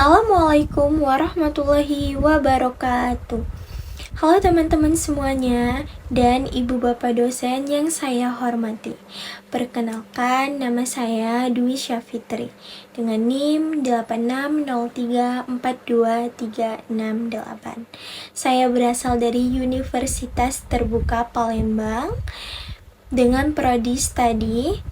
Assalamualaikum warahmatullahi wabarakatuh. Halo teman-teman semuanya dan ibu bapak dosen yang saya hormati. Perkenalkan, nama saya Dwi Syafitri dengan NIM 86034238. Saya berasal dari Universitas Terbuka Palembang dengan prodi studi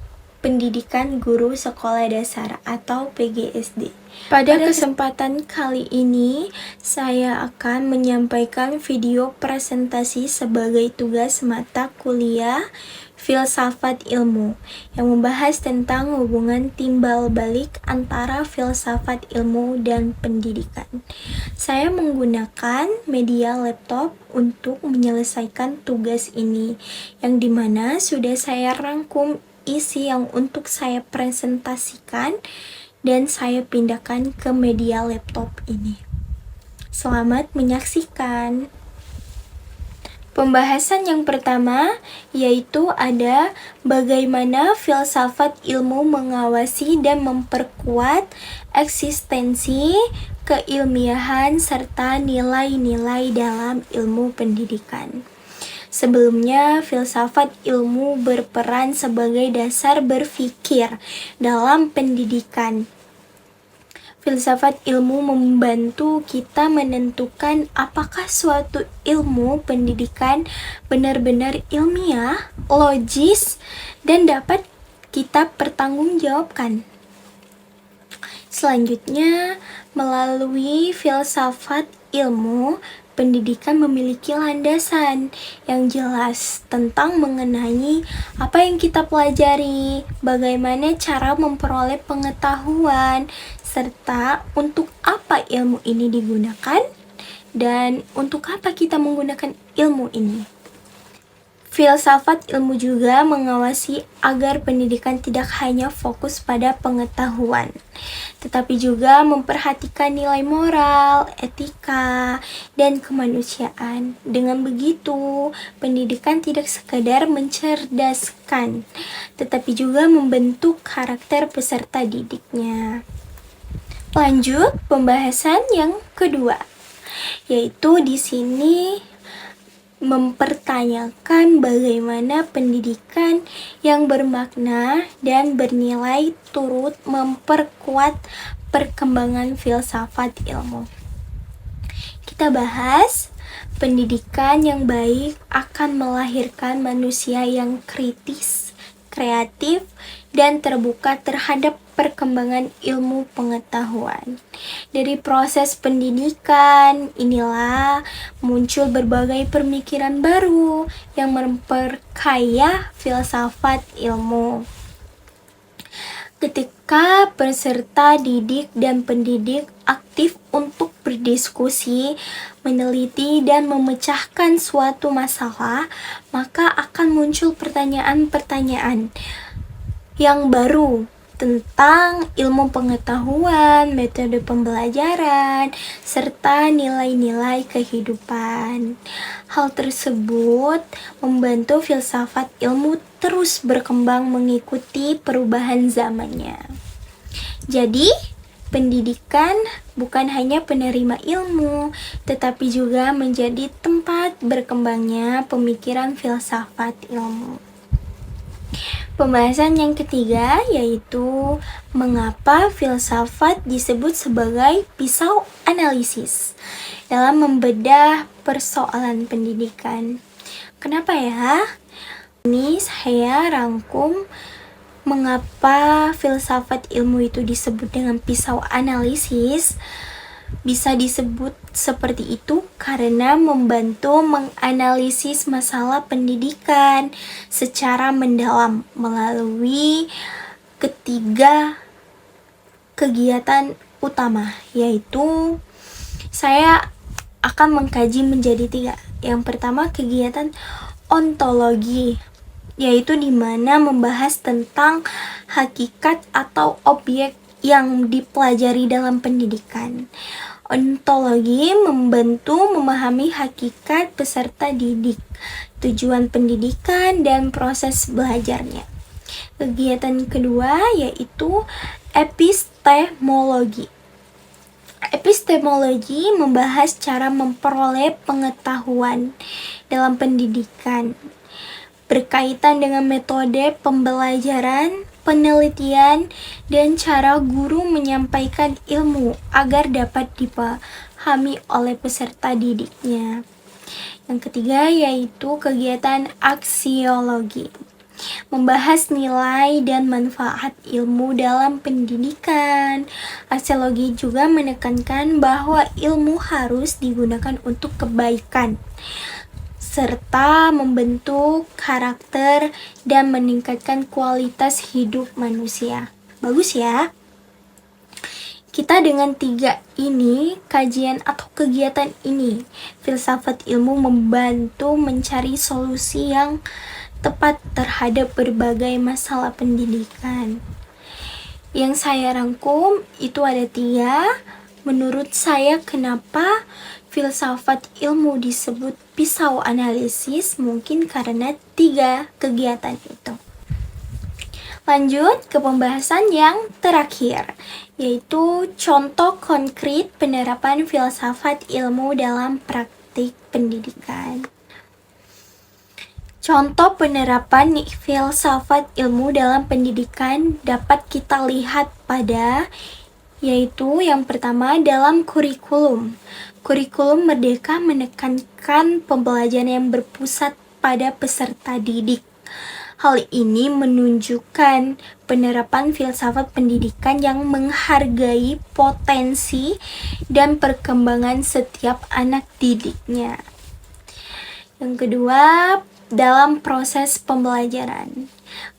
Pendidikan Guru Sekolah Dasar atau PGSD. Pada kesempatan kali ini, saya akan menyampaikan video presentasi sebagai tugas mata kuliah Filsafat Ilmu yang membahas tentang hubungan timbal balik antara filsafat ilmu dan pendidikan. Saya menggunakan media laptop untuk menyelesaikan tugas ini, yang dimana sudah saya rangkum isi yang untuk saya presentasikan dan saya pindahkan ke media laptop ini. Selamat menyaksikan. Pembahasan yang pertama yaitu ada bagaimana filsafat ilmu mengawasi dan memperkuat eksistensi, keilmiahan, serta nilai-nilai dalam ilmu pendidikan. Sebelumnya, filsafat ilmu berperan sebagai dasar berpikir dalam pendidikan. Filsafat ilmu membantu kita menentukan apakah suatu ilmu pendidikan benar-benar ilmiah, logis, dan dapat kita pertanggungjawabkan. Selanjutnya, melalui filsafat ilmu, pendidikan memiliki landasan yang jelas tentang mengenai apa yang kita pelajari, bagaimana cara memperoleh pengetahuan, serta untuk apa ilmu ini digunakan, dan untuk apa kita menggunakan ilmu ini. Filsafat ilmu juga mengawasi agar pendidikan tidak hanya fokus pada pengetahuan, tetapi juga memperhatikan nilai moral, etika, dan kemanusiaan. Dengan begitu, pendidikan tidak sekadar mencerdaskan, tetapi juga membentuk karakter peserta didiknya. Lanjut pembahasan yang kedua, yaitu di sini mempertanyakan bagaimana pendidikan yang bermakna dan bernilai turut memperkuat perkembangan filsafat ilmu. Kita bahas, pendidikan yang baik akan melahirkan manusia yang kritis, kreatif, dan terbuka terhadap perkembangan ilmu pengetahuan. Dari proses pendidikan, inilah muncul berbagai pemikiran baru yang memperkaya filsafat ilmu. Ketika peserta didik dan pendidik aktif untuk berdiskusi, meneliti, dan memecahkan suatu masalah, maka akan muncul pertanyaan-pertanyaan yang baru tentang ilmu pengetahuan, metode pembelajaran, serta nilai-nilai kehidupan. Hal tersebut membantu filsafat ilmu terus berkembang mengikuti perubahan zamannya. Jadi, pendidikan bukan hanya penerima ilmu, tetapi juga menjadi tempat berkembangnya pemikiran filsafat ilmu. Pembahasan yang ketiga yaitu mengapa filsafat disebut sebagai pisau analisis dalam membedah persoalan pendidikan. Kenapa ya? Ini saya rangkum mengapa filsafat ilmu itu disebut dengan pisau analisis. Bisa disebut seperti itu karena membantu menganalisis masalah pendidikan secara mendalam melalui ketiga kegiatan utama, yaitu saya akan mengkaji menjadi 3. Yang pertama, kegiatan ontologi, yaitu di mana membahas tentang hakikat atau objek yang dipelajari dalam pendidikan. Ontologi membantu memahami hakikat peserta didik, tujuan pendidikan, dan proses belajarnya. Kegiatan kedua yaitu epistemologi, Epistemologi membahas cara memperoleh pengetahuan dalam pendidikan, berkaitan dengan metode pembelajaran, penelitian, dan cara guru menyampaikan ilmu agar dapat dipahami oleh peserta didiknya. Yang ketiga yaitu kegiatan aksiologi, membahas nilai dan manfaat ilmu dalam pendidikan. Aksiologi juga menekankan bahwa ilmu harus digunakan untuk kebaikan, serta membentuk karakter dan meningkatkan kualitas hidup manusia. Bagus ya? Kita dengan 3 ini, kajian atau kegiatan ini, filsafat ilmu membantu mencari solusi yang tepat terhadap berbagai masalah pendidikan. Yang saya rangkum itu ada 3. Menurut saya kenapa filsafat ilmu disebut pisau analisis, mungkin karena 3 kegiatan itu. Lanjut ke pembahasan yang terakhir, yaitu contoh konkret penerapan filsafat ilmu dalam praktik pendidikan. Contoh penerapan filsafat ilmu dalam pendidikan dapat kita lihat pada, yaitu yang pertama dalam kurikulum. Kurikulum Merdeka menekankan pembelajaran yang berpusat pada peserta didik. Hal ini menunjukkan penerapan filsafat pendidikan yang menghargai potensi dan perkembangan setiap anak didiknya. Yang kedua, dalam proses pembelajaran,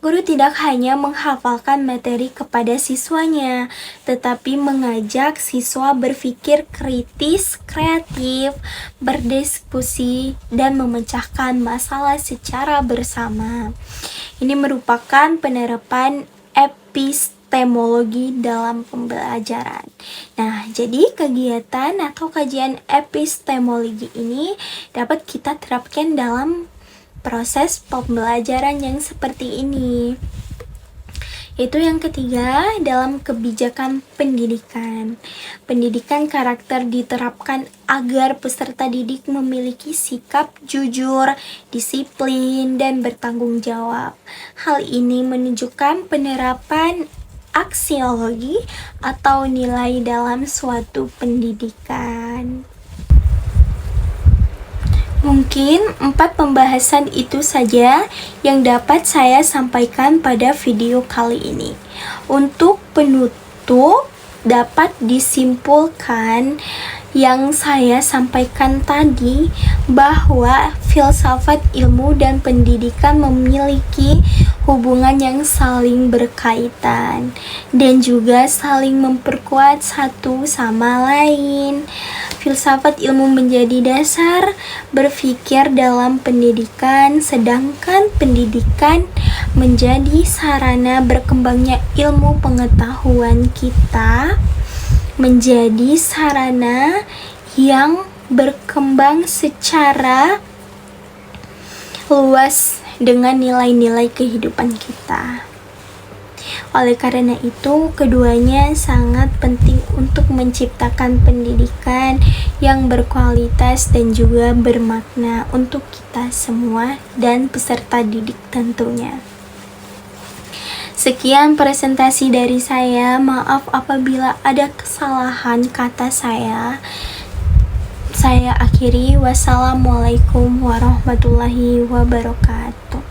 guru tidak hanya menghafalkan materi kepada siswanya, tetapi mengajak siswa berpikir kritis, kreatif, berdiskusi, dan memecahkan masalah secara bersama. Ini merupakan penerapan epistemologi dalam pembelajaran. Nah, jadi kegiatan atau kajian epistemologi ini dapat kita terapkan dalam proses pembelajaran yang seperti ini. Itu yang ketiga, dalam kebijakan pendidikan. Pendidikan karakter diterapkan agar peserta didik memiliki sikap jujur, disiplin, dan bertanggung jawab. Hal ini menunjukkan penerapan aksiologi atau nilai dalam suatu pendidikan. Mungkin 4 pembahasan itu saja yang dapat saya sampaikan pada video kali ini. Untuk penutup, dapat disimpulkan yang saya sampaikan tadi bahwa filsafat ilmu dan pendidikan memiliki hubungan yang saling berkaitan dan juga saling memperkuat satu sama lain. Filsafat ilmu menjadi dasar berpikir dalam pendidikan, sedangkan pendidikan menjadi sarana berkembangnya ilmu pengetahuan kita, menjadi sarana yang berkembang secara luas dengan nilai-nilai kehidupan kita. Oleh karena itu, keduanya sangat penting untuk menciptakan pendidikan yang berkualitas dan juga bermakna untuk kita semua dan peserta didik tentunya. Sekian presentasi dari saya. Maaf apabila ada kesalahan kata saya. Saya akhiri. Wassalamualaikum warahmatullahi wabarakatuh.